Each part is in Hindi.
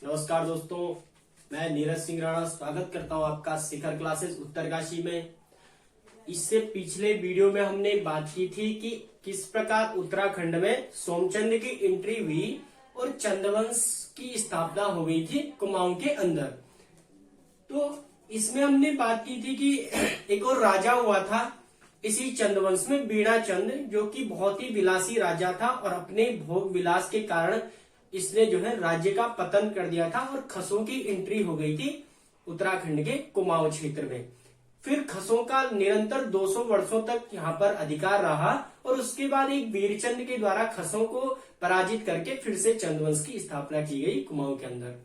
नमस्कार दोस्तों, मैं नीरज सिंह राणा स्वागत करता हूं आपका शिखर क्लासेस उत्तरकाशी में। इससे पिछले वीडियो में हमने बात की थी कि किस प्रकार उत्तराखंड में सोमचंद की एंट्री हुई और चंदवंश की स्थापना हो गई थी कुमाऊं के अंदर। तो इसमें हमने बात की थी कि एक और राजा हुआ था इसी चंदवंश में, बीणा चंद, जो कि बहुत ही विलासी राजा था और अपने भोग विलास के कारण इसने जो है राज्य का पतन कर दिया था और खसों की एंट्री हो गई थी उत्तराखंड के कुमाऊं क्षेत्र में। फिर खसों का निरंतर 200 वर्षों तक यहाँ पर अधिकार रहा और उसके बाद एक वीरचंद के द्वारा खसों को पराजित करके फिर से चंदवंश की स्थापना की गई कुमाऊं के अंदर।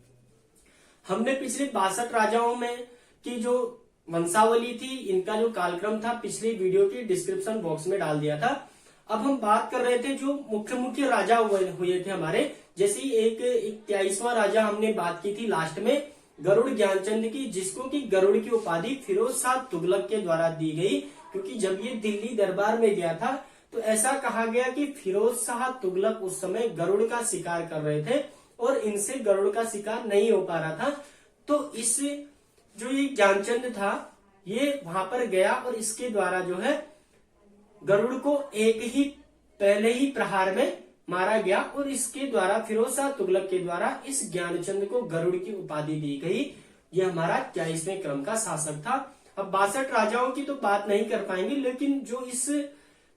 हमने पिछले 62 राजाओं में की जो वंशावली थी, इनका जो कालक्रम था, पिछली वीडियो की डिस्क्रिप्शन बॉक्स में डाल दिया था। अब हम बात कर रहे थे जो मुख्य राजा हुए थे हमारे, जैसे एक 23वां राजा हमने बात की थी लास्ट में, गरुड़ ज्ञानचंद की, जिसको कि गरुड़ की उपाधि फिरोज शाह तुगलक के द्वारा दी गई, क्योंकि जब ये दिल्ली दरबार में गया था तो ऐसा कहा गया कि फिरोज शाह तुगलक उस समय गरुड़ का शिकार कर रहे थे और इनसे गरुड़ का शिकार नहीं हो पा रहा था। तो इस जो ये ज्ञानचंद था ये वहां पर गया और इसके द्वारा जो है गरुड़ को एक ही पहले ही प्रहार में मारा गया और इसके द्वारा फिरोज शाह तुगलक के द्वारा इस ज्ञानचंद को गरुड़ की उपाधि दी गई। यह हमारा 23वें क्रम का शासक था। अब 62 राजाओं की तो बात नहीं कर पाएंगे, लेकिन जो इस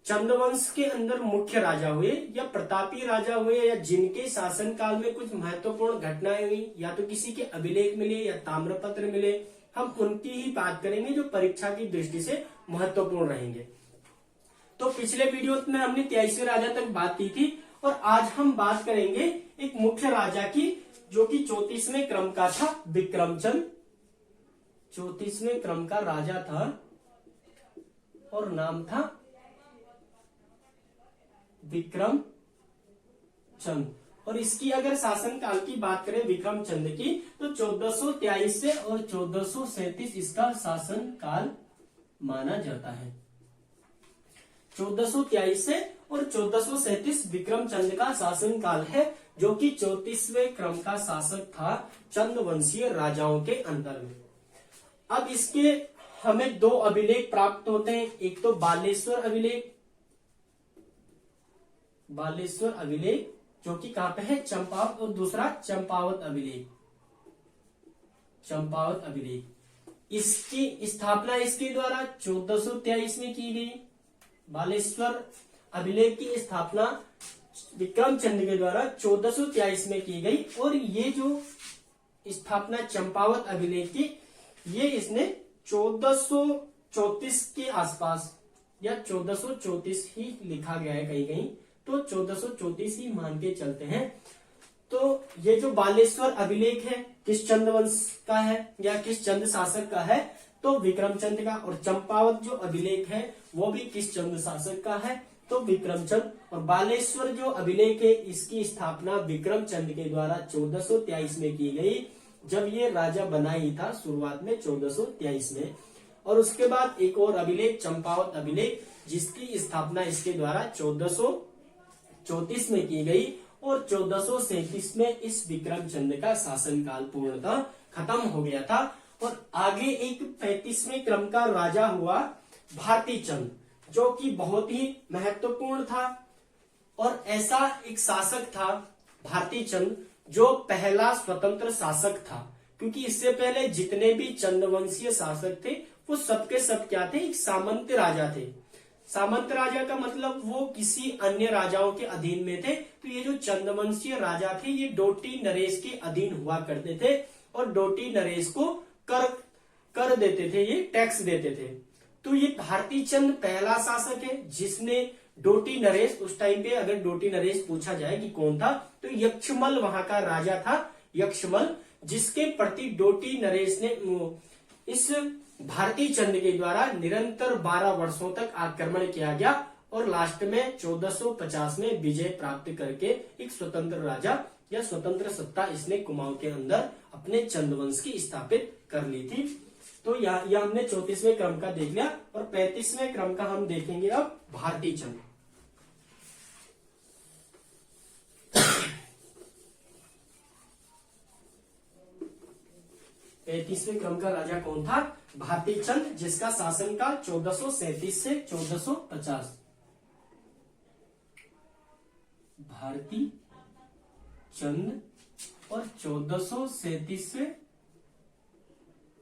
चंद्रवंश के अंदर मुख्य राजा हुए या प्रतापी राजा हुए या जिनके शासन काल में कुछ महत्वपूर्ण घटनाएं हुई, या तो किसी के अभिलेख मिले या ताम्रपत्र मिले, हम उनकी ही बात करेंगे जो परीक्षा की दृष्टि से महत्वपूर्ण रहेंगे। तो पिछले वीडियो में हमने 23वें राजा तक बात की थी और आज हम बात करेंगे एक मुख्य राजा की जो कि 34वें क्रम का था, विक्रमचंद। 34वें क्रम का राजा था और नाम था विक्रमचंद। और इसकी अगर शासन काल की बात करें विक्रमचंद की, तो 1423 से और 1437 इसका शासन काल माना जाता है। 1423 से और 1437 विक्रमचंद का शासन काल है, जो कि 34वें क्रम का शासक था चंद्रवंशीय राजाओं के अंदर में। अब इसके हमें 2 अभिलेख प्राप्त होते हैं, एक तो बालेश्वर अभिलेख जो कि कहां पे है, चंपावत, और दूसरा चंपावत अभिलेख। इसकी स्थापना इसके द्वारा 1423 में की गई। बालेश्वर अभिलेख की स्थापना विक्रमचंद के द्वारा 1423 में की गई और ये जो स्थापना चंपावत अभिलेख की, ये इसने 1434 के आसपास या 1434 ही लिखा गया है कहीं, तो 1434 ही मान के चलते हैं। तो ये जो बालेश्वर अभिलेख है किस चंद्रवंश का है या किस चंद शासक का है, तो विक्रमचंद का। और चंपावत जो अभिलेख है वो भी किस चंद शासक का है, तो विक्रमचंद। और बालेश्वर जो अभिलेख है इसकी स्थापना विक्रमचंद के द्वारा 1423 में की गई, जब ये राजा बना ही था शुरुआत में 1423 में। और उसके बाद एक और अभिलेख चंपावत अभिलेख, जिसकी स्थापना इसके द्वारा 1434 में की गई और 1437 में इस विक्रमचंद का शासनकाल पूर्णतः खत्म हो गया था। और आगे एक 35वें क्रम का राजा हुआ भारती चंद, जो कि बहुत ही महत्वपूर्ण था और ऐसा एक शासक था भारती चंद जो पहला स्वतंत्र शासक था, क्योंकि इससे पहले जितने भी चंद्रवंशीय शासक थे वो सबके सब क्या थे, एक सामंत राजा थे। सामंत राजा का मतलब वो किसी अन्य राजाओं के अधीन में थे। तो ये जो चंद्रवंशीय राजा थे ये डोटी नरेश के अधीन हुआ करते थे और डोटी नरेश को कर देते थे, ये टैक्स देते थे। तो ये भारती चंद पहला शासक है जिसने डोटी नरेश, उस टाइम पे अगर डोटी नरेश पूछा जाए कि कौन था, तो यक्षमल वहां का राजा था, यक्षमल, जिसके प्रति डोटी नरेश ने इस भारती चंद के द्वारा निरंतर 12 वर्षों तक आक्रमण किया गया और लास्ट में 1450 में विजय प्राप्त करके एक स्वतंत्र राजा या स्वतंत्र सत्ता इसने कुमाऊं के अंदर अपने चंद्रवंश की स्थापित कर ली थी। तो यह हमने 34वें क्रम का देख लिया और 35वें क्रम का हम देखेंगे अब भारती चंद। 35वें क्रम का राजा कौन था? भारती चंद, जिसका शासनकाल 1437 से 1450। भारती चंद और 1437 से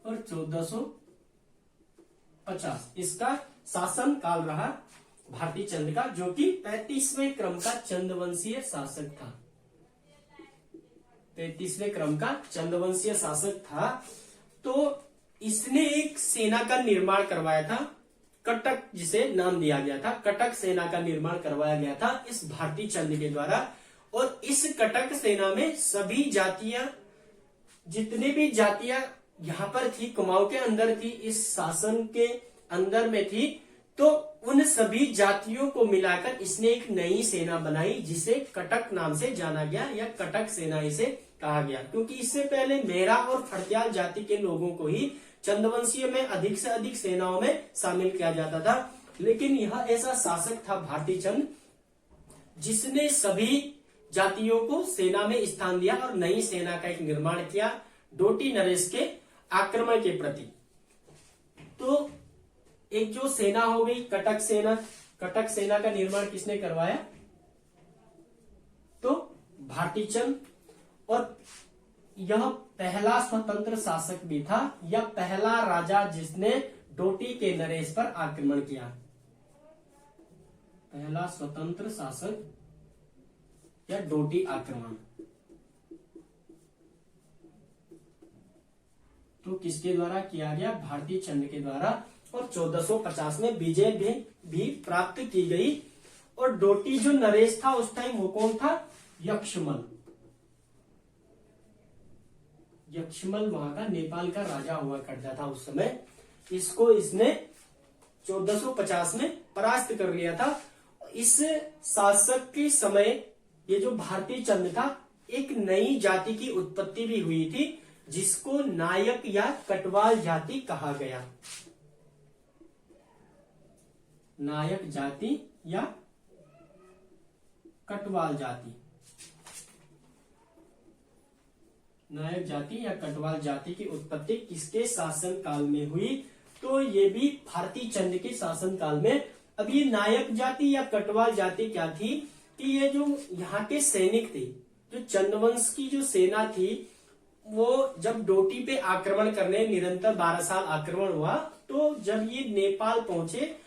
और 1450 इसका शासन काल रहा भारती चंद का, जो कि 35वें क्रम का चंदवंशीय शासक था। 35वें क्रम का चंदवंशीय शासक था। तो इसने एक सेना का निर्माण करवाया था, कटक जिसे नाम दिया गया था, कटक सेना का निर्माण करवाया गया था इस भारती चंद के द्वारा। और इस कटक सेना में सभी जातियां, जितने भी जातियां यहाँ पर थी, कुमाऊं के अंदर थी, इस शासन के अंदर में थी, तो उन सभी जातियों को मिलाकर इसने एक नई सेना बनाई, जिसे कटक नाम से जाना गया, या कटक सेना इसे कहा गया। क्योंकि इससे पहले मेहरा और फड़त्याल जाति के लोगों को ही चंदवंशीय में अधिक से अधिक सेनाओं में शामिल किया जाता था। लेकिन यह ऐसा शासक था भारती चंद, जिसने सभी जातियों को सेना में स्थान दिया और नई सेना का एक निर्माण किया डोटी नरेश के आक्रमण के प्रति। तो एक जो सेना हो गई कटक सेना, कटक सेना का निर्माण किसने करवाया? तो भारती चंद। और यह पहला स्वतंत्र शासक भी था, या पहला राजा जिसने डोटी के नरेश पर आक्रमण किया। पहला स्वतंत्र शासक या डोटी आक्रमण। तो किसके द्वारा किया गया? भारती चंद के द्वारा। और 1450 में विजय भी प्राप्त की गई। और डोटी जो नरेश था उस टाइम वो कौन था? यक्षमल। यक्षमल वहां का नेपाल का राजा हुआ करता था उस समय। इसको इसने 1450 में परास्त कर लिया था। इस शासक के समय ये जो भारती चंद था, एक नई जाति की उत्पत्ति भी हुई थी, जिसको नायक या कटवाल जाति कहा गया। नायक जाति या कटवाल जाति। नायक जाति या कटवाल जाति की उत्पत्ति किसके शासन काल में हुई? तो ये भी भारती चंद के शासन काल में। अब ये नायक जाति या कटवाल जाति क्या थी कि ये जो यहाँ के सैनिक थे, जो चंदवंश की जो सेना थी, वो जब डोटी पे आक्रमण करने निरंतर 12 साल आक्रमण हुआ, तो जब ये नेपाल पहुंचे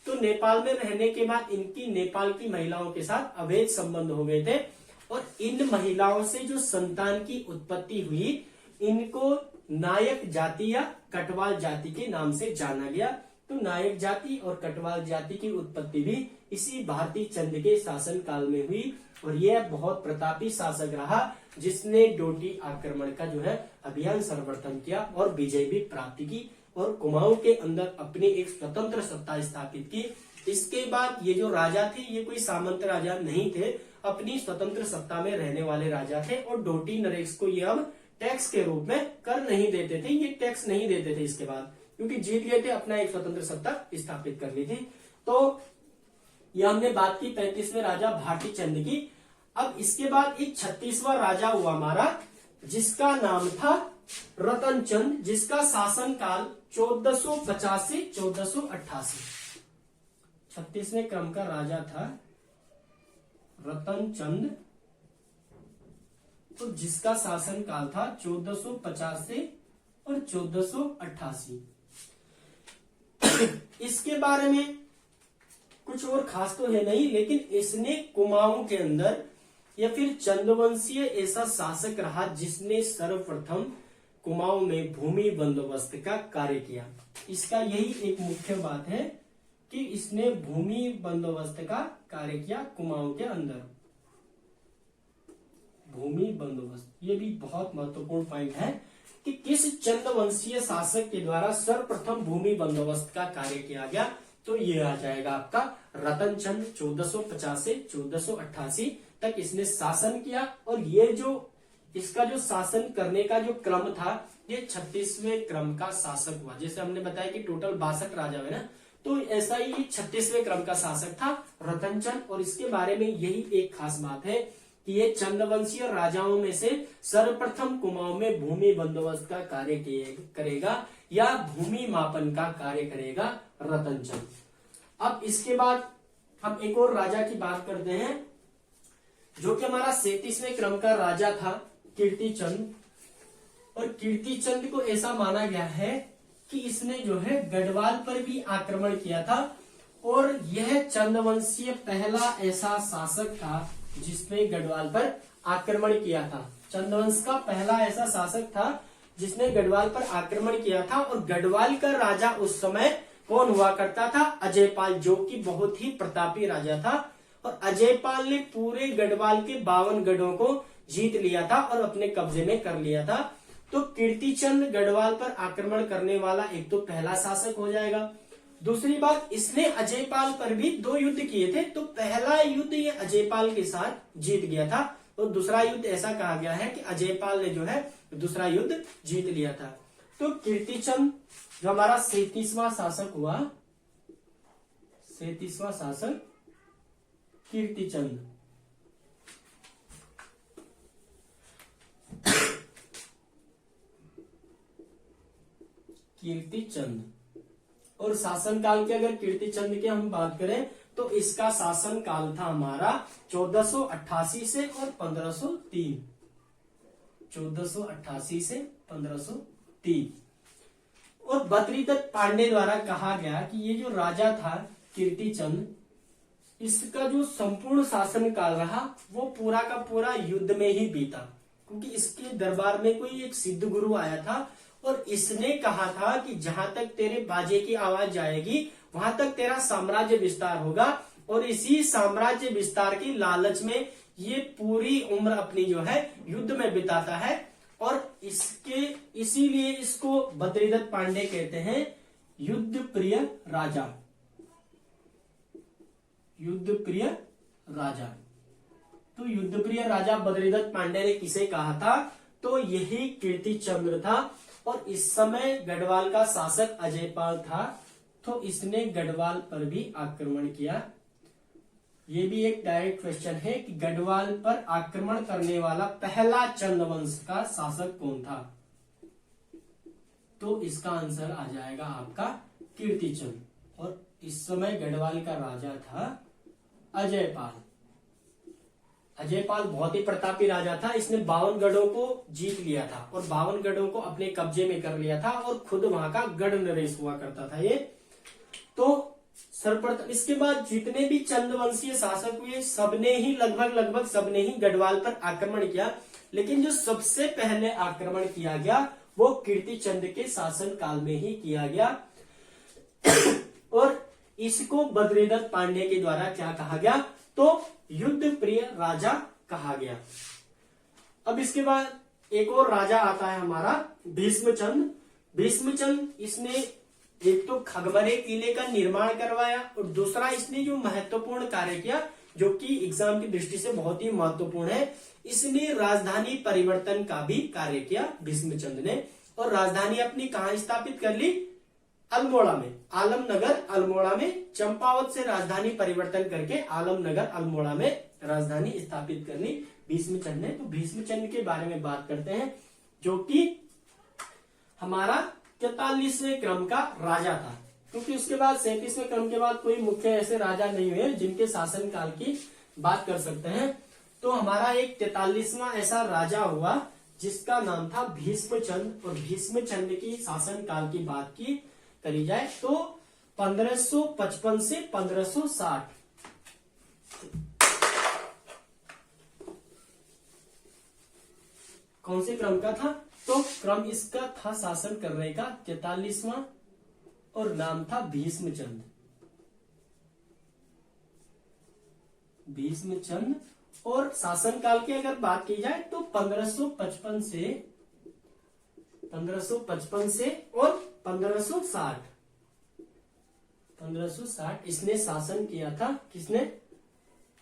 तो नेपाल में रहने के बाद इनकी नेपाल की महिलाओं के साथ अवैध संबंध हो गए थे। और इन महिलाओं से जो संतान की उत्पत्ति हुई, इनको नायक जाति या कटवाल जाति के नाम से जाना गया। तो नायक जाति और कटवाल जाति की उत्पत्ति भी इसी भारती चंद के शासन काल में हुई। और यह बहुत प्रतापी शासक रहा, जिसने डोटी आक्रमण का जो है अभियान सर्वप्रथम किया और विजय भी प्राप्त की और कुमाऊं के अंदर अपनी एक स्वतंत्र सत्ता स्थापित की। इसके बाद ये जो राजा थे, ये कोई सामंत राजा नहीं थे, अपनी स्वतंत्र सत्ता में रहने वाले राजा थे। और डोटी नरेश को ये अब टैक्स के रूप में कर नहीं देते थे, ये टैक्स नहीं देते थे इसके बाद, क्योंकि जीत गए थे, अपना एक स्वतंत्र सत्ता स्थापित कर ली थी। तो ये हमने बात की 35वें राजा भारती चंद की। अब इसके बाद एक 36वां राजा हुआ हमारा, जिसका नाम था रतन चंद, जिसका शासन काल 1450 से 1488। 36वें क्रम का राजा था रतन चंद, तो जिसका शासन काल था 1450 से और 1488। इसके बारे में कुछ और खास तो है नहीं, लेकिन इसने कुमाऊं के अंदर या फिर चंदवंशीय ऐसा शासक रहा जिसने सर्वप्रथम कुमाऊं में भूमि बंदोबस्त का कार्य किया। इसका यही एक मुख्य बात है कि इसने भूमि बंदोबस्त का कार्य किया कुमाऊं के अंदर। भूमि बंदोबस्त, ये भी बहुत महत्वपूर्ण पॉइंट है कि किस चंदवंशीय शासक के द्वारा सर्वप्रथम भूमि बंदोबस्त का कार्य किया गया। तो ये आ जाएगा आपका रतन चंद। 1450 से 1488 तक इसने शासन किया। और ये जो इसका जो शासन करने का जो क्रम था, ये 36वें क्रम का शासक हुआ। जैसे हमने बताया कि टोटल 62 राजा है ना, तो ऐसा ही 36वें क्रम का शासक था रतन चंद। और इसके बारे में यही एक खास बात है कि ये चंद्रवंशीय राजाओं में से सर्वप्रथम कुमाऊं में भूमि बंदोबस्त का कार्य करेगा या भूमि मापन का कार्य करेगा रतनचंद। अब इसके बाद हम एक और राजा की बात करते हैं जो कि हमारा 37वें क्रम का राजा था, कीर्तिचंद। और कीर्तिचंद को ऐसा माना गया है कि इसने जो है गढ़वाल पर भी आक्रमण किया था और यह चंद्रवंशीय पहला ऐसा शासक था जिसने गढ़वाल पर आक्रमण किया था। चंद्रवंश का पहला ऐसा शासक था जिसने गढ़वाल पर आक्रमण किया था। और गढ़वाल का राजा उस समय कौन हुआ करता था? अजयपाल, जो कि बहुत ही प्रतापी राजा था। और अजयपाल ने पूरे गढ़वाल के 52 गढ़ों को जीत लिया था और अपने कब्जे में कर लिया था। तो कीर्तिचंद गढ़वाल पर आक्रमण करने वाला एक तो पहला शासक हो जाएगा। दूसरी बात, इसने अजयपाल पर भी 2 युद्ध किए थे। तो पहला युद्ध ये अजयपाल के साथ जीत गया था और दूसरा युद्ध ऐसा कहा गया है कि अजयपाल ने जो है दूसरा युद्ध जीत लिया था। तो कीर्तिचंद जो हमारा 37वां शासक हुआ, 37वां शासक कीर्तिचंद। कीर्तिचंद और शासन काल की अगर कीर्तिचंद की हम बात करें तो इसका शासन काल था हमारा 1488 से और 1503। 1488 से 1503। और बद्रीदत्त पांडे द्वारा कहा गया कि ये जो राजा था कीर्तिचंद, इसका जो संपूर्ण शासन काल रहा वो पूरा का पूरा युद्ध में ही बीता, क्योंकि इसके दरबार में कोई एक सिद्ध गुरु आया था और इसने कहा था कि जहां तक तेरे बाजे की आवाज जाएगी वहां तक तेरा साम्राज्य विस्तार होगा। और इसी साम्राज्य विस्तार की लालच में ये पूरी उम्र अपनी जो है युद्ध में बिताता है। और इसीलिए इसको बद्रीदत्त पांडे कहते हैं युद्ध प्रिय राजा। युद्ध प्रिय राजा। तो युद्ध प्रिय राजा बद्रीदत्त पांडे ने किसे कहा था? तो यही कीर्तिचंद्र था। और इस समय गढ़वाल का शासक अजयपाल था, तो इसने गढ़वाल पर भी आक्रमण किया। ये भी एक डायरेक्ट क्वेश्चन है कि गढ़वाल पर आक्रमण करने वाला पहला चंद्रवंश का शासक कौन था? तो इसका आंसर आ जाएगा आपका कीर्तिचंद। और इस समय गढ़वाल का राजा था अजयपाल। अजयपाल बहुत ही प्रतापी राजा था। इसने 52 गढ़ों को जीत लिया था और 52 गढ़ों को अपने कब्जे में कर लिया था और खुद वहां का गढ़ नरेश हुआ करता था ये। तो सर्वप्रथम इसके बाद जितने भी चंद्रवंशीय शासक हुए सबने ही लगभग सबने ही गढ़वाल पर आक्रमण किया, लेकिन जो सबसे पहले आक्रमण किया गया वो कीर्तिचंद के शासन काल में ही किया गया। और इसको बद्रीदत्त पांडे के द्वारा क्या कहा गया? तो युद्ध प्रिय राजा कहा गया। अब इसके बाद एक और राजा आता है हमारा भीष्मचंद। भीष्मचंद इसने एक तो खगमरे किले का निर्माण करवाया और दूसरा इसने जो महत्वपूर्ण कार्य किया जो कि एग्जाम की दृष्टि से बहुत ही महत्वपूर्ण है, इसने राजधानी परिवर्तन का भी कार्य किया भीष्मचंद ने। और राजधानी अपनी कहां स्थापित कर ली? अल्मोड़ा में, आलमनगर अल्मोड़ा में। चंपावत से राजधानी परिवर्तन करके आलमनगर अल्मोड़ा में राजधानी स्थापित कर ली भीष्मचंद ने। तो भीष्मचंद के बारे में बात करते हैं जो कि हमारा 43वें क्रम का राजा था, क्योंकि उसके बाद 37वें क्रम के बाद कोई मुख्य ऐसे राजा नहीं हुए जिनके शासन काल की बात कर सकते हैं। तो हमारा एक 43वां ऐसा राजा हुआ जिसका नाम था भीष्मचंद। और भीष्मचंद की शासन काल की बात की करी जाए तो 1555 से 1560। कौन से क्रम का था? तो क्रम इसका था शासन करने का 43वां और नाम था भीष्मचंद। भीष्मचंद। और शासन काल की अगर बात की जाए तो 1555 से और 1560 इसने शासन किया था। किसने?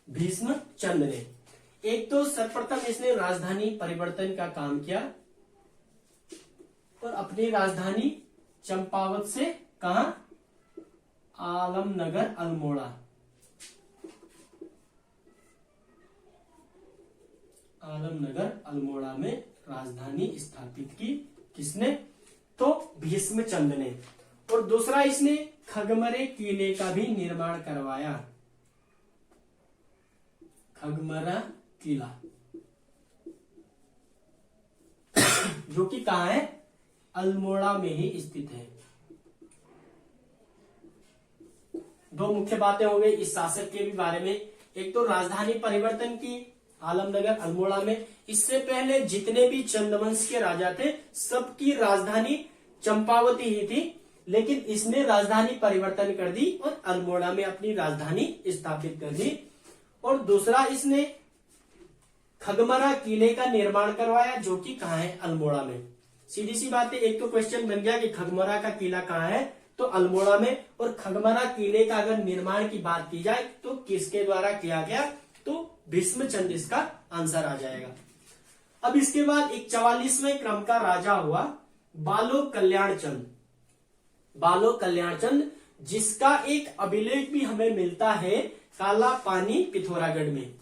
भीष्मचंद ने। एक तो सर्वप्रथम इसने राजधानी परिवर्तन का काम किया और अपनी राजधानी चंपावत से कहां? आलमनगर अल्मोड़ा। आलमनगर अल्मोड़ा में राजधानी स्थापित की। किसने? तो भीष्मचंद ने। और दूसरा, इसने खगमरे किले का भी निर्माण करवाया। खगमरा किला जो कि कहाँ है? अल्मोड़ा में ही स्थित है। दो मुख्य बातें हो गई इस शासक के भी बारे में। एक तो राजधानी परिवर्तन की आलमनगर अल्मोड़ा में। इससे पहले जितने भी चंदवंश के राजा थे सबकी राजधानी चंपावती ही थी, लेकिन इसने राजधानी परिवर्तन कर दी और अल्मोड़ा में अपनी राजधानी स्थापित कर दी। और दूसरा, इसने खगमरा किले का निर्माण करवाया जो कि कहाँ है? अल्मोड़ा में। सीधी सी बात है, एक तो क्वेश्चन बन गया कि खगमरा का किला कहाँ है, तो अल्मोड़ा में। और खगमरा किले का अगर निर्माण की बात की जाए तो किसके द्वारा किया गया? तो भीष्मचंद इसका आंसर आ जाएगा। अब इसके बाद एक 44वें क्रम का राजा हुआ बालो कल्याण चंद। बालो कल्याण चंद, जिसका एक अभिलेख भी हमें मिलता है काला पानी पिथौरागढ़ में।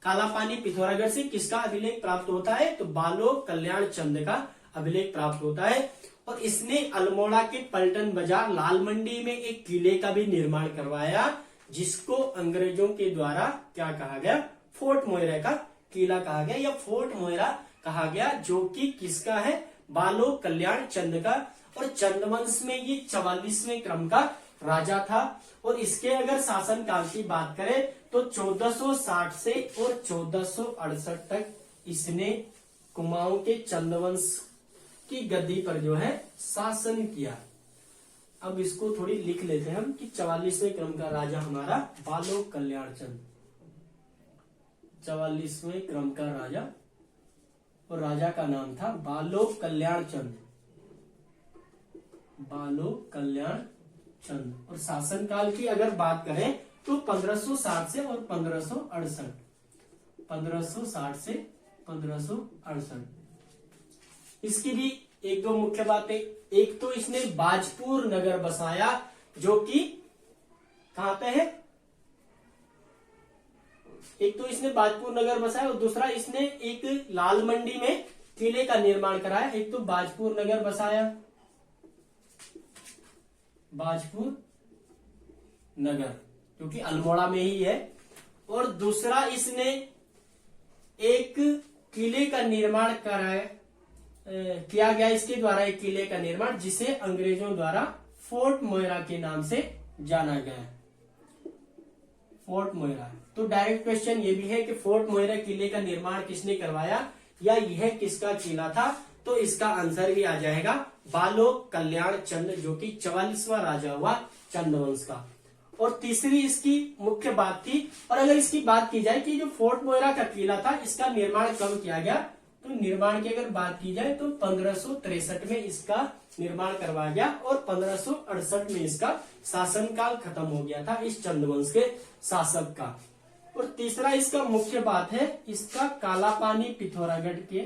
काला पानी पिथौरागढ़ से किसका अभिलेख प्राप्त होता है? तो बालो कल्याण चंद का अभिलेख प्राप्त होता है। और इसने अल्मोड़ा के पलटन बाजार लाल मंडी में एक किले का भी निर्माण करवाया, जिसको अंग्रेजों के द्वारा क्या कहा गया? फोर्ट मोइरा का किला कहा गया या फोर्ट मोइरा कहा गया, जो कि किसका है? बालो कल्याण चंद का। और चंदवंश में ये 44वें क्रम का राजा था। और इसके अगर शासन काल की बात करें तो 1460 से और 1468 तक इसने कुमाऊं के चंदवंश की गद्दी पर जो है शासन किया। अब इसको थोड़ी लिख लेते हैं हम कि 44वें क्रम का राजा हमारा बालो कल्याण चंद। 44वें क्रम का राजा, और राजा का नाम था बालो कल्याण चंद। बालो कल्याण चंद। और शासन काल की अगर बात करें तो 1560 से और 1568। 1560 से 1568। इसकी भी एक दो मुख्य बातें। एक तो इसने बाजपुर नगर बसाया जो कि कहां पे है? एक तो इसने बाजपुर नगर बसाया और दूसरा इसने एक लाल मंडी में किले का निर्माण कराया। एक तो बाजपुर नगर बसाया, बाजपुर नगर जो कि अल्मोड़ा में ही है। और दूसरा, इसने एक किले का निर्माण कराया, किया गया इसके द्वारा एक किले का निर्माण, जिसे अंग्रेजों द्वारा फोर्ट मोइरा के नाम से जाना गया। Fort Moira. तो डायरेक्ट क्वेश्चन ये भी है कि फोर्ट मोइरा किले का निर्माण किसने करवाया या यह किसका किला था? तो इसका आंसर भी आ जाएगा बालो कल्याण चंद, जो कि 44वां राजा हुआ चंदवंश का। और तीसरी इसकी मुख्य बात थी। और अगर इसकी बात की जाए कि जो फोर्ट मोइरा का किला था इसका निर्माण कब किया गया, तो निर्माण की अगर बात की जाए तो 1563 में इसका निर्माण करवाया गया और 1568 में इसका शासनकाल खत्म हो गया था इस चंदवंश के शासक का। और तीसरा इसका मुख्य बात है, इसका काला पानी पिथौरागढ़ के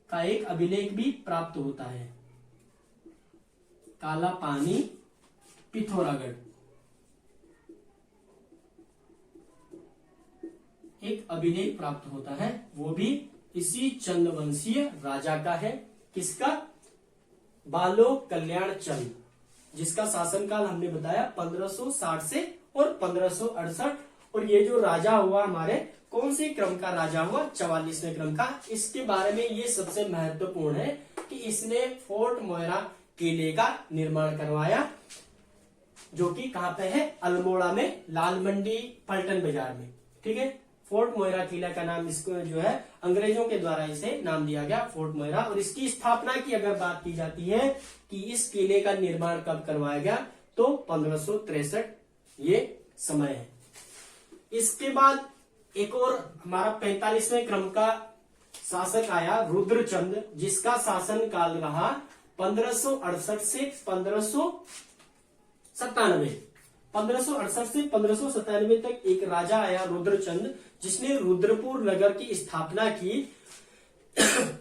का एक अभिलेख भी प्राप्त होता है। काला पानी पिथौरागढ़ एक अभिलेख प्राप्त होता है, वो भी इसी चंदवंशीय राजा का है। किसका? बालो कल्याण चंद, जिसका शासनकाल हमने बताया 1560 से और 1568। और ये जो राजा हुआ हमारे कौन से क्रम का राजा हुआ? 44वें क्रम का। इसके बारे में ये सबसे महत्वपूर्ण है कि इसने फोर्ट मोइरा किले का निर्माण करवाया, जो कि कहां पे है? अल्मोड़ा में लाल मंडी पलटन बाजार में। ठीक है, फोर्ट मोइरा किला का नाम इसको जो है अंग्रेजों के द्वारा इसे नाम दिया गया फोर्ट मोइरा। और इसकी स्थापना की अगर बात की जाती है कि इस किले का निर्माण कब करवाया गया, तो 1563 ये समय है। इसके बाद एक और हमारा 45वें क्रम का शासक आया रुद्रचंद, जिसका शासन काल रहा 1568 से 1597। 1568 से 1597 तक एक राजा आया रुद्रचंद, जिसने रुद्रपुर नगर की स्थापना की।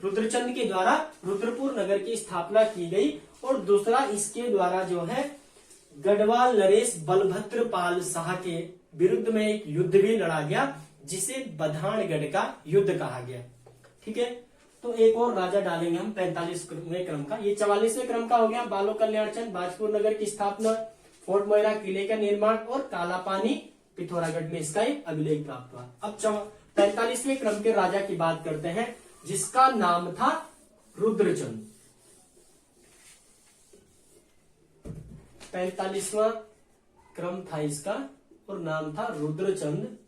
रुद्रचंद के द्वारा रुद्रपुर नगर की स्थापना की गई। और दूसरा, इसके द्वारा जो है गढ़वाल नरेश बलभद्र पाल शाह के विरुद्ध में एक युद्ध भी लड़ा गया, जिसे बधानगढ़ का युद्ध कहा गया। ठीक है, तो एक और राजा डालेंगे हम 45वें क्रम का। ये 44वें क्रम का हो गया। बालो कल्याण चंद, बाजपुर नगर की स्थापना, फोर्ट मोइरा किले का निर्माण और काला पानी पिथौरागढ़ में इसका एक अभिलेख प्राप्त हुआ। अब 45वें क्रम के राजा की बात करते हैं, जिसका नाम था रुद्रचंद। 45वां क्रम था इसका और नाम था रुद्रचंद।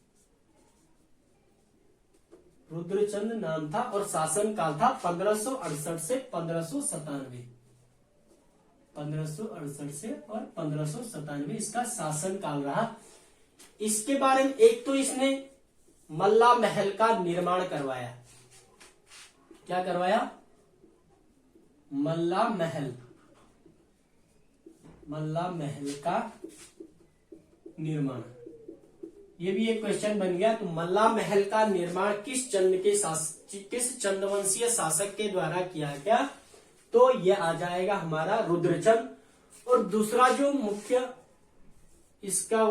रुद्रचंद नाम था और शासन काल था 1568 से 1597। 1568 से और 1597 इसका शासन काल रहा। इसके बारे में एक तो इसने मल्ला महल का निर्माण करवाया। क्या करवाया? मल्ला महल। मल्ला महल का निर्माण, ये भी एक क्वेश्चन बन गया। तो मल्ला महल का निर्माण किस चंदवंशीय शासक के द्वारा किया गया? तो ये आ जाएगा हमारा रुद्रचंद। और दूसरा जो मुख्य इसका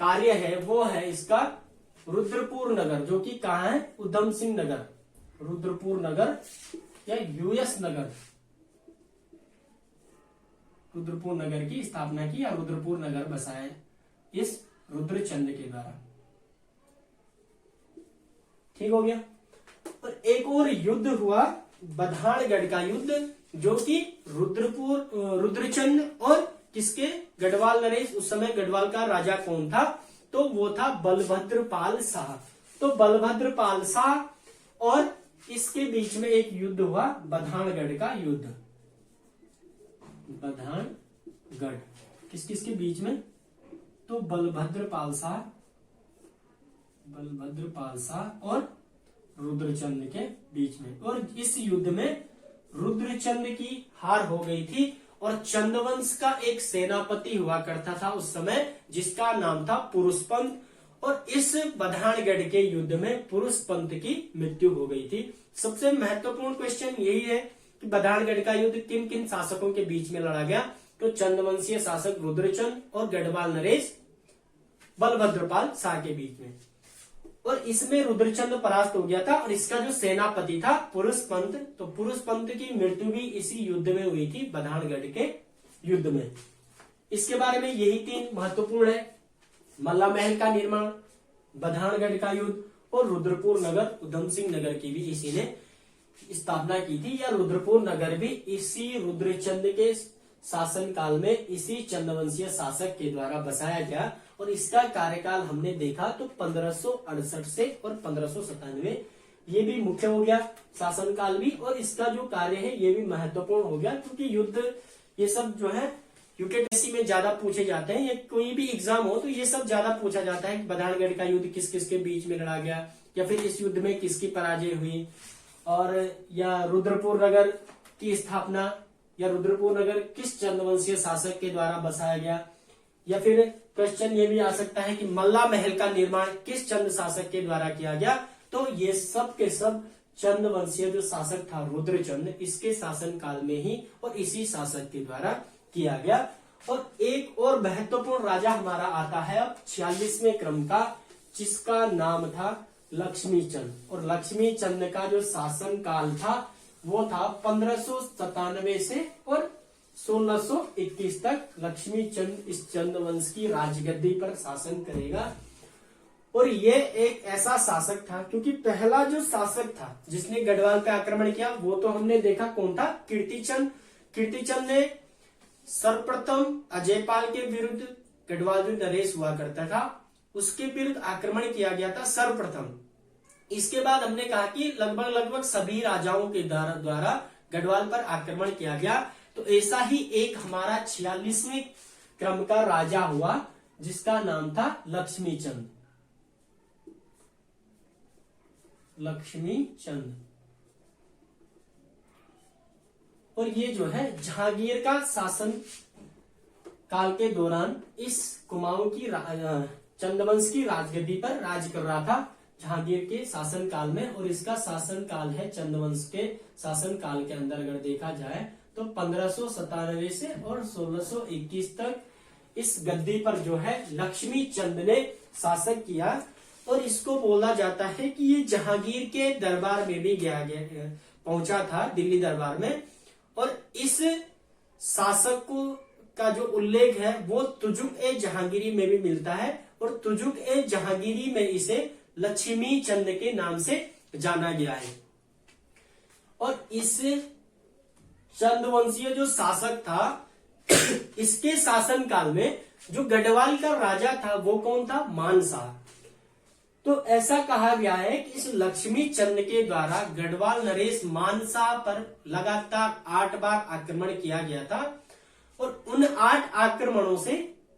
कार्य है वो है इसका रुद्रपुर नगर, जो कि कहाँ है? उधम सिंह नगर, रुद्रपुर नगर या यूएस नगर। रुद्रपुर नगर की स्थापना की या रुद्रपुर नगर बसाया इस रुद्रचंद के द्वारा। ठीक हो गया। और एक और युद्ध हुआ, बधानगढ़ का युद्ध, जो कि रुद्रचंद और किसके? गढ़वाल नरेश। उस समय गढ़वाल का राजा कौन था? तो वो था बलभद्रपाल शाह। तो बलभद्रपाल शाह और इसके बीच में एक युद्ध हुआ, बधानगढ़ का युद्ध। बधानगढ़ किस किसके बीच में? तो बलभद्रपाल शाह और रुद्रचंद के बीच में। और इस युद्ध में रुद्रचंद की हार हो गई थी और चंदवंश का एक सेनापति हुआ करता था उस समय, जिसका नाम था पुरुषपंत। और इस बधानगढ़ के युद्ध में पुरुषपंत की मृत्यु हो गई थी। सबसे महत्वपूर्ण क्वेश्चन यही है कि बधानगढ़ का युद्ध किन किन शासकों के बीच में लड़ा गया? तो चंदवंशीय शासक रुद्रचंद और गढ़वाल नरेश बलभद्रपाल शाह के बीच में। और इसमें रुद्रचंद परास्त हो गया था और इसका जो सेनापति था पुरुषपंत, तो पुरुषपंत की मृत्यु भी इसी युद्ध में हुई थी, बधानगढ़ के युद्ध में। इसके बारे में यही तीन महत्वपूर्ण है, मल्ला महल का निर्माण, बधानगढ़ का युद्ध और रुद्रपुर नगर, उधम सिंह नगर की भी इसी ने स्थापना की थी। या रुद्रपुर नगर भी इसी रुद्रचंद के शासन काल में इसी चंदवंशीय शासक के द्वारा बसाया गया। और इसका कार्यकाल हमने देखा तो 1568 से और 1597, ये भी मुख्य हो गया शासन काल भी। और इसका जो कार्य है ये भी महत्वपूर्ण हो गया, क्योंकि युद्ध ये सब जो है यूकेटीसी में ज्यादा पूछे जाते हैं, या कोई भी एग्जाम हो तो ये सब ज्यादा पूछा जाता है कि बधानगढ़ का युद्ध किस किस के बीच में लड़ा गया, या फिर इस युद्ध में किसकी पराजय हुई, और या रुद्रपुर नगर की स्थापना या रुद्रपुर नगर किस चंदवंशीय शासक के द्वारा बसाया गया। या फिर क्वेश्चन ये भी आ सकता है कि मल्ला महल का निर्माण किस चंद शासक के द्वारा किया गया। तो ये सब के सब चंदवंशीय जो शासक था रुद्रचंद, इसके शासन काल में ही और इसी शासक के द्वारा किया गया। और एक और महत्वपूर्ण राजा हमारा आता है अब 46वें क्रम का, जिसका नाम था लक्ष्मीचंद। और लक्ष्मीचंद का जो शासन काल था वो था 1597 से और 1621 तक। लक्ष्मीचंद इस चंदवंश की राजगद्दी पर शासन करेगा। और ये एक ऐसा शासक था, क्योंकि पहला जो शासक था जिसने गढ़वाल पे आक्रमण किया वो तो हमने देखा कौन था? कीर्तिचंद। कीर्तिचंद ने सर्वप्रथम अजयपाल के विरुद्ध, गढ़वाल जो नरेश हुआ करता था उसके विरुद्ध आक्रमण किया गया था सर्वप्रथम। इसके बाद हमने कहा कि लगभग सभी राजाओं के द्वारा गढ़वाल पर आक्रमण किया गया। तो ऐसा ही एक हमारा 46वें क्रम का राजा हुआ, जिसका नाम था लक्ष्मीचंद। लक्ष्मीचंद। और ये जो है जहांगीर का शासन काल के दौरान इस कुमाऊं की चंदवंश की राजगद्दी पर राज कर रहा था जहांगीर के शासन काल में। और इसका शासन काल है चंदवंश के शासन काल के अंदर अगर देखा जाए तो 1597 से और 1621 तक इस गद्दी पर जो है लक्ष्मीचंद ने शासन किया। और इसको बोला जाता है कि ये जहांगीर के दरबार में भी गया पहुंचा था, दिल्ली दरबार में। और इस शासक को का जो उल्लेख है वो तुजुक ए जहांगीरी में भी मिलता है, और तुजुक ए जहांगीरी में इसे लक्ष्मी चंद के नाम से जाना गया है। और इस चंदवंशीय जो शासक था इसके शासन काल में जो गढ़वाल का राजा था वो कौन था? मानशाह। तो ऐसा कहा गया है कि इस लक्ष्मी चंद के द्वारा गढ़वाल नरेश मानशाह पर लगातार 8 बार आक्रमण किया गया था, और उन 8 आक्रमणों से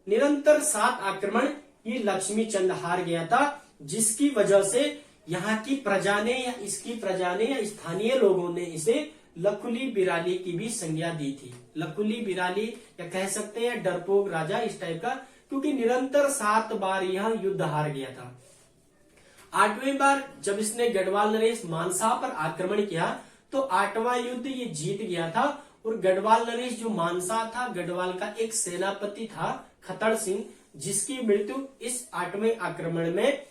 निरंतर 7 आक्रमण ये लक्ष्मी चंद हार गया था, जिसकी वजह से यहाँ की प्रजा ने या इसकी प्रजा ने या स्थानीय लोगों ने इसे लकुली बिराली की भी संज्ञा दी थी। लकुली बिराली या कह सकते हैं डरपोक राजा, इस टाइप का, क्योंकि निरंतर 7 बार यह युद्ध हार गया था। 8वें बार जब इसने गढ़वाल नरेश मानशाह पर आक्रमण किया तो 8वां युद्ध ये जीत गया था, और गढ़वाल नरेश जो मानशाह था, गढ़वाल का एक सेनापति था खतड़ सिंह, जिसकी मृत्यु इस 8वें आक्रमण में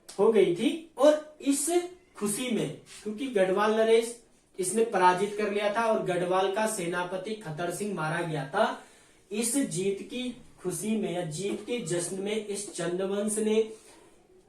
हो गई थी। और इस खुशी में, क्योंकि गढ़वाल नरेश इसने पराजित कर लिया था और गढ़वाल का सेनापति खतड़ सिंह मारा गया था, इस जीत की खुशी में या जीत के जश्न में इस चंदवंश ने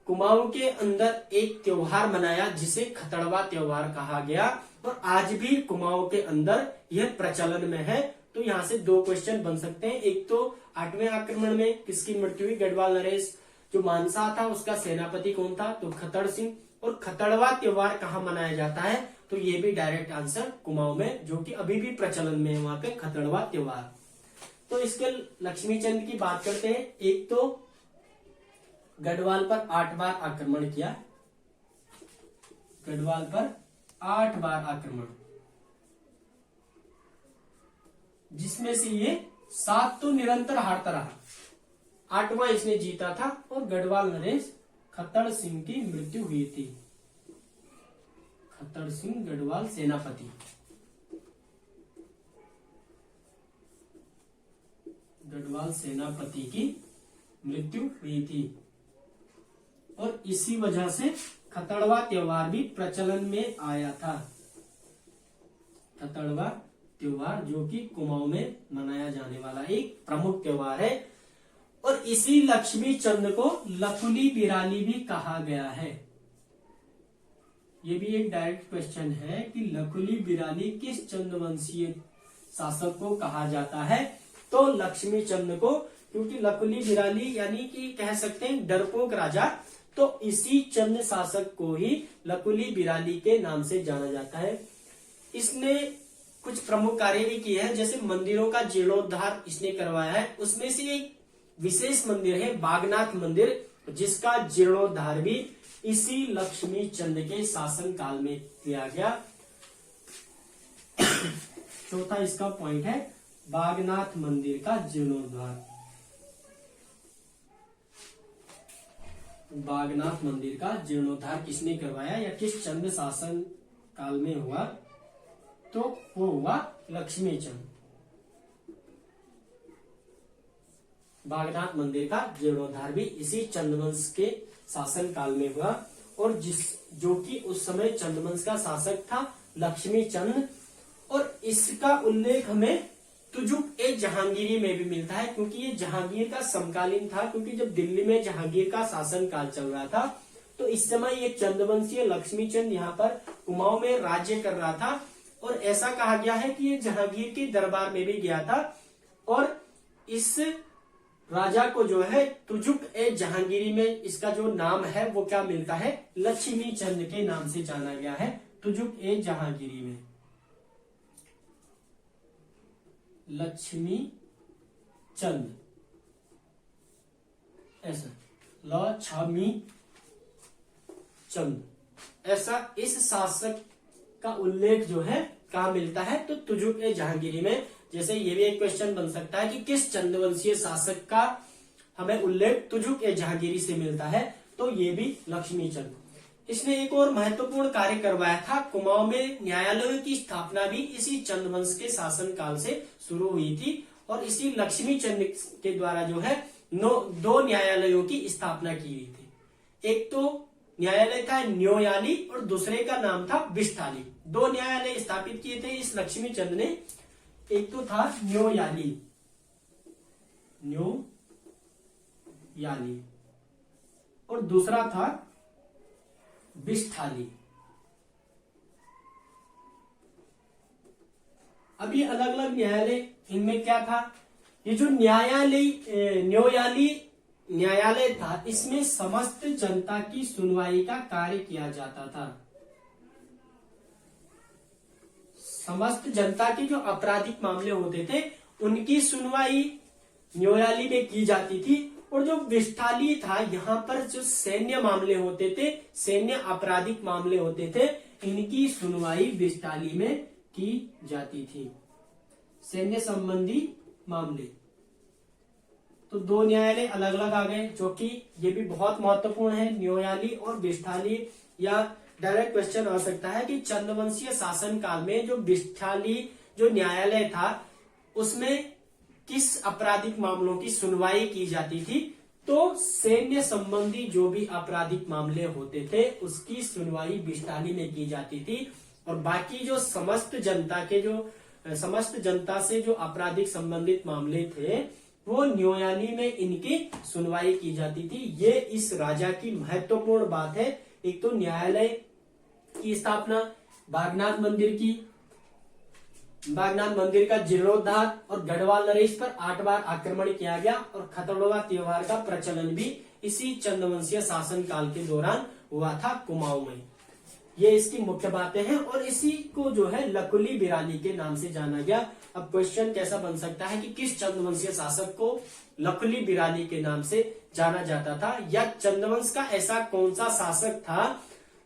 कुमाऊं के अंदर एक त्योहार मनाया जिसे खतड़वा त्योहार कहा गया, और आज भी कुमाऊं के अंदर यह प्रचलन में है। तो यहाँ से 2 क्वेश्चन बन सकते हैं। एक तो 8वें आक्रमण में किसकी मृत्यु हुई? गढ़वाल नरेश जो मानशाह था उसका सेनापति कौन था? तो खतड़ सिंह। और खतड़वा त्योहार कहाँ मनाया जाता है? तो ये भी डायरेक्ट आंसर कुमाऊं में, जो कि अभी भी प्रचलन में है वहां पे खतड़वा त्योहार। तो इसके लक्ष्मी चंद की बात करते हैं। एक तो गढ़वाल पर 8 बार आक्रमण किया, गढ़वाल पर 8 बार आक्रमण, जिसमें से ये 7 तो निरंतर हारता रहा, 8वां इसने जीता था, और गढ़वाल नरेश खतड़ सिंह की मृत्यु हुई थी। खतड़ सिंह गढ़वाल सेनापति, गढ़वाल सेनापति की मृत्यु हुई थी, और इसी वजह से खतड़वा त्योहार भी प्रचलन में आया था। खतड़वा त्योहार जो कि कुमाऊं में मनाया जाने वाला एक प्रमुख त्योहार है, और इसी लक्ष्मी चंद को लकुली बिराली भी कहा गया है। ये भी एक डायरेक्ट क्वेश्चन है कि लकुली बिराली किस चंदवंशीय शासक को कहा जाता है? तो लक्ष्मी चंद को, क्योंकि लकुली बिराली यानी कि कह सकते हैं डरपोक राजा, तो इसी चंद शासक को ही लकुली बिराली के नाम से जाना जाता है। इसने कुछ प्रमुख कार्य भी किए हैं, जैसे मंदिरों का जीर्णोद्धार इसने करवाया है। उसमें से एक विशेष मंदिर है बागनाथ मंदिर, जिसका जीर्णोद्धार भी इसी लक्ष्मी चंद के शासन काल में किया गया। चौथा इसका पॉइंट है बागनाथ मंदिर का जीर्णोद्धार। बागनाथ मंदिर का जीर्णोद्धार किसने करवाया या किस चंद शासन काल में हुआ? तो वो हुआ लक्ष्मी चंद। बागनाथ मंदिर का जीर्णोद्धार भी इसी चंदवंश के शासन काल में हुआ, और जो कि उस समय चंदवंश का शासक था लक्ष्मी चंद। और इसका उल्लेख हमें तुजुक ए जहांगीरी में भी मिलता है, क्योंकि ये जहांगीर का समकालीन था, क्योंकि जब दिल्ली में जहांगीर का शासन काल चल रहा था तो इस समय ये चंदवंशीय लक्ष्मी चंद यहाँ पर कुमाऊं में राज्य कर रहा था। और ऐसा कहा गया है कि ये जहांगीर के दरबार में भी गया था, और इस राजा को जो है तुजुक ए जहांगीरी में इसका जो नाम है वो क्या मिलता है? लक्ष्मी चंद के नाम से जाना गया है, तुजुक ए जहांगीरी में लक्ष्मी चंद, ऐसा लक्ष्मी चंद, ऐसा इस शासक का उल्लेख जो है कहाँ मिलता है? तो तुजुक ए जहांगीरी में। जैसे ये भी एक क्वेश्चन बन सकता है कि किस चंदवंशीय शासक का हमें उल्लेख तुजुक ए जहांगीरी से मिलता है? तो ये भी लक्ष्मी चंद। इसने एक और महत्वपूर्ण कार्य करवाया था, कुमाऊं में न्यायालयों की स्थापना भी इसी चंदवंश के शासन काल से शुरू हुई थी, और इसी लक्ष्मी चंद के द्वारा जो है 2 न्यायालयों की स्थापना की गई थी। एक तो न्यायालय था न्योयाली और दूसरे का नाम था बिष्ठाली। दो न्यायालय स्थापित किए थे इस लक्ष्मी चंद ने। एक तो था न्योयाली और दूसरा था बिष्ठाली। अब ये अलग अलग न्यायालय, इनमें क्या था, ये जो न्योयाली न्यायालय था इसमें समस्त जनता की सुनवाई का कार्य किया जाता था। समस्त जनता के जो आपराधिक मामले होते थे उनकी सुनवाई न्योयाली में की जाती थी। और जो बिष्ठाली था, यहाँ पर जो सैन्य मामले होते थे, सैन्य आपराधिक मामले होते थे, इनकी सुनवाई बिष्ठाली में की जाती थी। सैन्य संबंधी मामले। तो दो न्यायालय अलग अलग आ गए, जो कि ये भी बहुत महत्वपूर्ण है, न्योयाली और बिष्ठाली। या डायरेक्ट क्वेश्चन आ सकता है कि चंद्रवंशीय शासन काल में जो बिष्ठाली जो न्यायालय था उसमें किस आपराधिक मामलों की सुनवाई की जाती थी। तो सैन्य संबंधी जो भी आपराधिक मामले होते थे उसकी सुनवाई बिष्ठाली में की जाती थी। और बाकी जो समस्त जनता से जो आपराधिक संबंधित मामले थे वो न्योयाली में इनकी सुनवाई की जाती थी। ये इस राजा की महत्वपूर्ण बात है। एक तो न्यायालय की स्थापना, बागनाथ मंदिर का जीर्णोद्धार और गढ़वाल नरेश पर 8 बार आक्रमण किया गया और खतरड़वा त्योहार का प्रचलन भी इसी चंद्रवंशीय शासन काल के दौरान हुआ था कुमाऊं में। ये इसकी मुख्य बातें हैं और इसी को जो है लकुली बिरानी के नाम से जाना गया। अब क्वेश्चन कैसा बन सकता है कि किस चंद्रवंशीय शासक को लकुली बिरानी के नाम से जाना जाता था, या चंद्रवंश का ऐसा कौन सा शासक था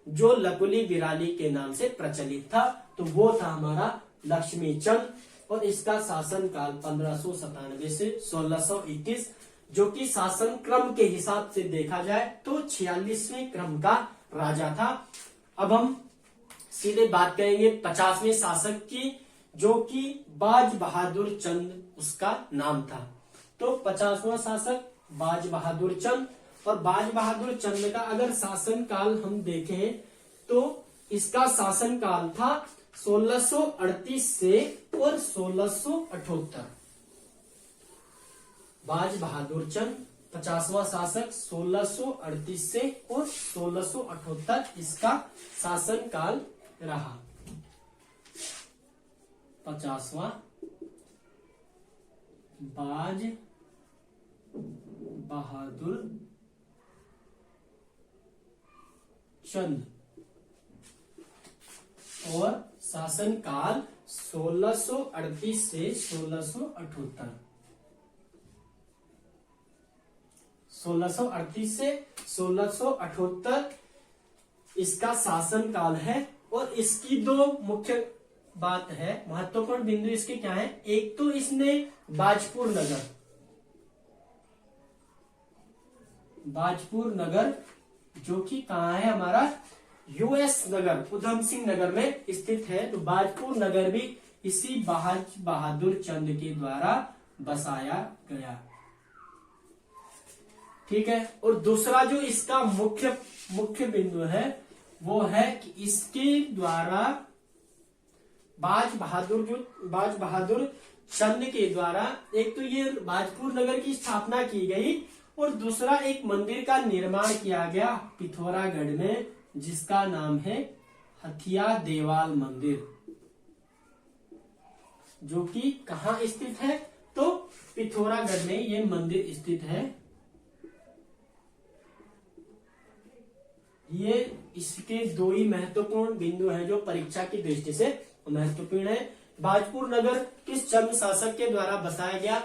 जो लकुली बिरानी के नाम से प्रचलित था। तो वो था हमारा लक्ष्मी चंद और इसका शासन काल 1597 से 1621, जो कि शासन क्रम के हिसाब से देखा जाए तो 46वें क्रम का राजा था। अब हम सीधे बात करेंगे 50वें शासक की, जो कि बाज बहादुर चंद उसका नाम था। तो 50वां शासक बाज बहादुर चंद। और बाज बहादुर चंद का अगर शासन काल हम देखें तो इसका शासन काल था 1638 से और 1678। बाज बहादुर चंद 50वां शासक 1638 से और 1678 इसका शासन काल रहा। 50वां बाज बहादुर चंद और शासन काल 1638 से 1678। 1638 से 1678 इसका शासन काल है। और इसकी दो मुख्य बात है, महत्वपूर्ण बिंदु इसके क्या है। एक तो इसने बाजपुर नगर जो कि कहाँ है हमारा यूएस नगर, उधम सिंह नगर में स्थित है। तो बाजपुर नगर भी इसी बाज बहादुर चंद के द्वारा बसाया गया। ठीक है। और दूसरा जो इसका मुख्य बिंदु है वो है कि इसके द्वारा बाज बहादुर चंद के द्वारा एक तो ये बाजपुर नगर की स्थापना की गई और दूसरा एक मंदिर का निर्माण किया गया पिथौरागढ़ में, जिसका नाम है हथिया देवाल मंदिर, जो कि कहाँ स्थित है तो पिथौरागढ़ में ये मंदिर स्थित है। ये इसके दो ही महत्वपूर्ण बिंदु हैं जो परीक्षा की दृष्टि से महत्वपूर्ण है। बाजपुर नगर किस चंद शासक के द्वारा बसाया गया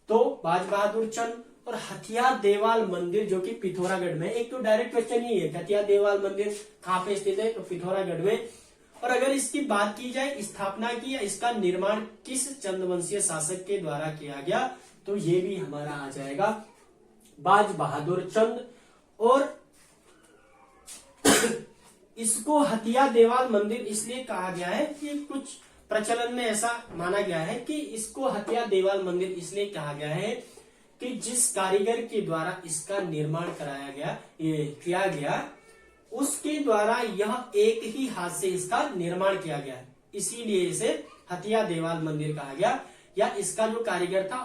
तो बाज बहादुर चंद। और हथिया देवाल मंदिर जो कि पिथौरागढ़ में, एक तो डायरेक्ट क्वेश्चन ही है हथिया देवाल मंदिर कहाँ पे स्थित है तो पिथौरागढ़ में। और अगर इसकी बात की जाए स्थापना की या इसका निर्माण किस चंद्रवंशीय शासक के द्वारा किया गया तो ये भी हमारा आ जाएगा बाज बहादुर चंद। और इसको हथिया देवाल मंदिर इसलिए कहा गया है कि कुछ प्रचलन में ऐसा माना गया है कि इसको हथिया देवाल मंदिर इसलिए कहा गया है कि जिस कारीगर के द्वारा इसका निर्माण कराया गया, ये किया गया, उसके द्वारा यह एक ही हाथ से इसका निर्माण किया गया, इसीलिए इसे हथिया देवाल मंदिर कहा गया। या इसका जो कारीगर था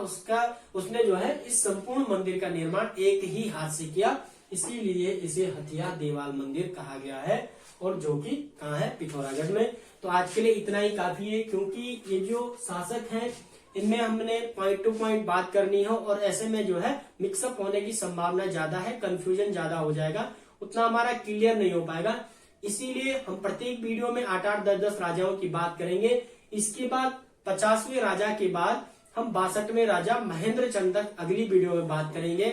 उसने जो है इस संपूर्ण मंदिर का निर्माण एक ही हाथ से किया, इसीलिए इसे हथिया देवाल मंदिर कहा गया है, और जो कि कहाँ है, पिथौरागढ़ में। तो आज के लिए इतना ही काफी है, क्योंकि ये जो शासक हैं इनमें हमने पॉइंट टू पॉइंट बात करनी है, और ऐसे में जो है मिक्सअप होने की संभावना ज्यादा है, कंफ्यूजन ज्यादा हो जाएगा, उतना हमारा क्लियर नहीं हो पाएगा। इसीलिए हम प्रत्येक वीडियो में 8-8, 10-10 राजाओं की बात करेंगे। इसके बाद 50वें राजा के बाद हम 62वें राजा महेंद्र चंद तक अगली वीडियो में बात करेंगे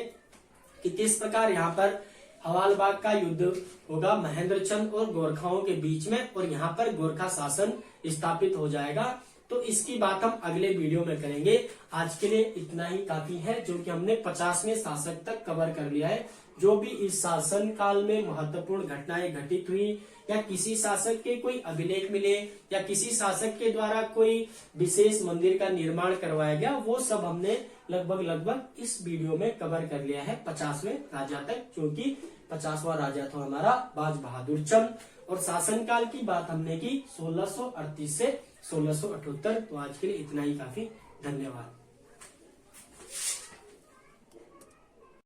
कि किस प्रकार यहाँ पर हवालबाग का युद्ध होगा महेंद्र चंद और गोरखाओं के बीच में, और यहाँ पर गोरखा शासन स्थापित हो जाएगा। तो इसकी बात हम अगले वीडियो में करेंगे। आज के लिए इतना ही काफी है, जो कि हमने 50वें शासक तक कवर कर लिया है। जो भी इस शासन काल में महत्वपूर्ण घटनाएं घटित हुई, या किसी शासक के कोई अभिलेख मिले, या किसी शासक के द्वारा कोई विशेष मंदिर का निर्माण करवाया गया, वो सब हमने लगभग इस वीडियो में कवर कर लिया है 50वें राजा तक, जो कि 50वां राजा था हमारा बाज बहादुर चंद। और शासनकाल की बात हमने की 1638 से 1678। तो आज के लिए इतना ही काफी। धन्यवाद।